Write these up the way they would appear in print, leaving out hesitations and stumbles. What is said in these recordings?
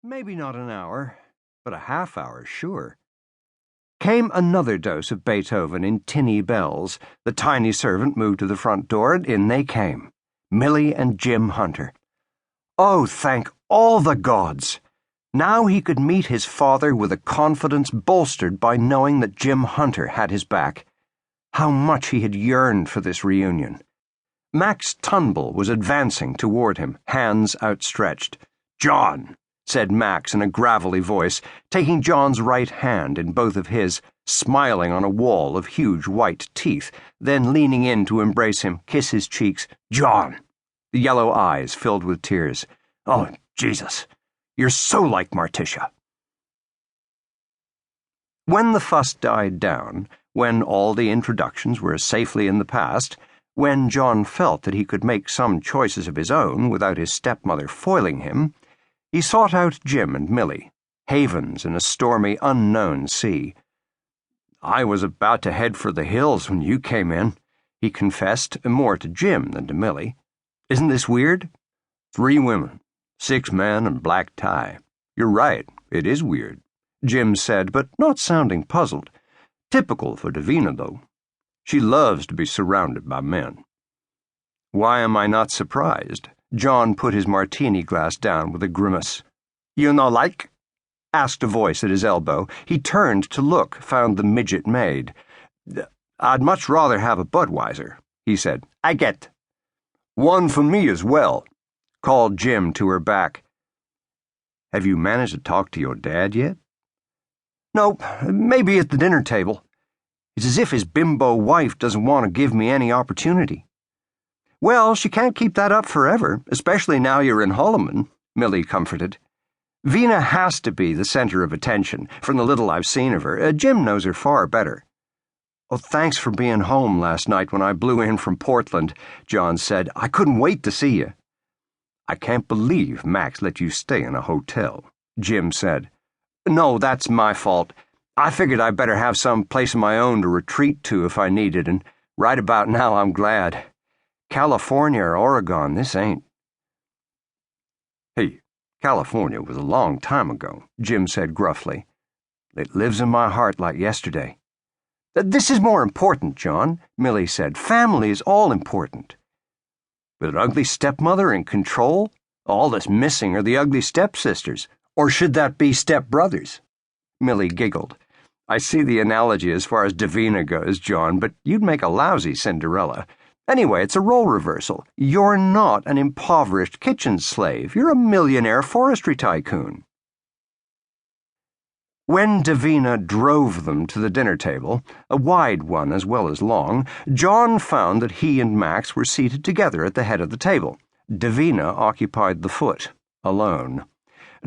Maybe not an hour, but a half hour, sure. Came another dose of Beethoven in tinny bells. The tiny servant moved to the front door, and in they came. Millie and Jim Hunter. Oh, thank all the gods! Now he could meet his father with a confidence bolstered by knowing that Jim Hunter had his back. How much he had yearned for this reunion. Max Tunbell was advancing toward him, hands outstretched. "John," said Max in a gravelly voice, taking John's right hand in both of his, smiling on a wall of huge white teeth, then leaning in to embrace him, kiss his cheeks. "John!" The yellow eyes filled with tears. "Oh, Jesus, you're so like Marticia." When the fuss died down, when all the introductions were safely in the past, when John felt that he could make some choices of his own without his stepmother foiling him, he sought out Jim and Millie, havens in a stormy, unknown sea. "I was about to head for the hills when you came in," he confessed, more to Jim than to Millie. "Isn't this weird? 3 women, 6 men, and black tie. You're right, it is weird," Jim said, but not sounding puzzled. Typical for Davina, though. She loves to be surrounded by men. "Why am I not surprised?" John put his martini glass down with a grimace. "You no like?" asked a voice at his elbow. He turned to look, found the midget maid. "I'd much rather have a Budweiser," he said. "I get." "One for me as well," called Jim to her back. "Have you managed to talk to your dad yet?" "Nope, maybe at the dinner table. It's as if his bimbo wife doesn't want to give me any opportunity." "Well, she can't keep that up forever, especially now you're in Holloman," Millie comforted. "Vina has to be the center of attention, from the little I've seen of her. Jim knows her far better." "Oh, thanks for being home last night when I blew in from Portland," John said. "I couldn't wait to see you." "I can't believe Max let you stay in a hotel," Jim said. "No, that's my fault. I figured I'd better have some place of my own to retreat to if I needed, and right about now I'm glad. California or Oregon, this ain't." "Hey, California was a long time ago," Jim said gruffly. "It lives in my heart like yesterday." "This is more important, John," Millie said. "Family is all important." "With an ugly stepmother in control? All that's missing are the ugly stepsisters. Or should that be stepbrothers?" Millie giggled. "I see the analogy as far as Davina goes, John, but you'd make a lousy Cinderella. Anyway, it's a role reversal. You're not an impoverished kitchen slave. You're a millionaire forestry tycoon." When Davina drove them to the dinner table, a wide one as well as long, John found that he and Max were seated together at the head of the table. Davina occupied the foot, alone.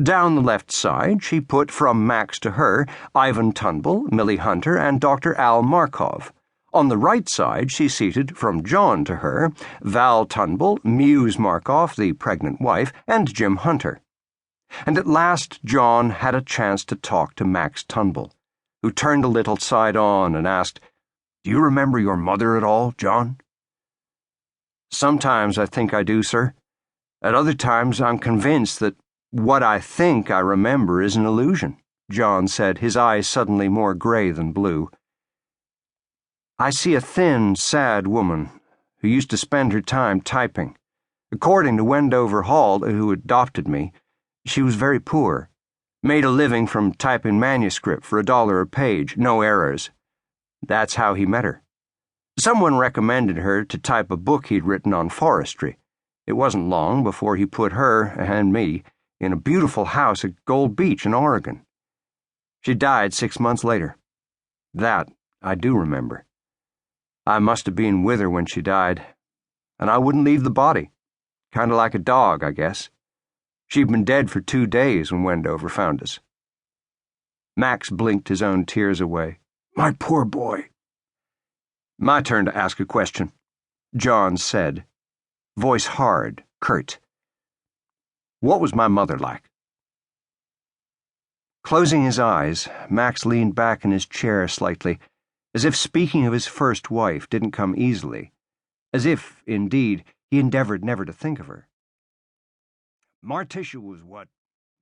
Down the left side, she put from Max to her Ivan Tunbell, Millie Hunter, and Dr. Al Markov. On the right side, she seated from John to her Val Tunbell, Muse Markov, the pregnant wife, and Jim Hunter. And at last John had a chance to talk to Max Tunbell, who turned a little side on and asked, "Do you remember your mother at all, John?" "Sometimes I think I do, sir. At other times I'm convinced that what I think I remember is an illusion," John said, his eyes suddenly more gray than blue. "I see a thin, sad woman who used to spend her time typing. According to Wendover Hall, who adopted me, she was very poor, made a living from typing manuscript for $1 a page, no errors. That's how he met her. Someone recommended her to type a book he'd written on forestry. It wasn't long before he put her, and me, in a beautiful house at Gold Beach in Oregon. She died 6 months later. That I do remember. I must have been with her when she died, and I wouldn't leave the body. Kind of like a dog, I guess. She'd been dead for 2 days when Wendover found us." Max blinked his own tears away. "My poor boy." "My turn to ask a question," John said, voice hard, curt. "What was my mother like?" Closing his eyes, Max leaned back in his chair slightly, as if speaking of his first wife didn't come easily, as if, indeed, he endeavored never to think of her. "Marticia was what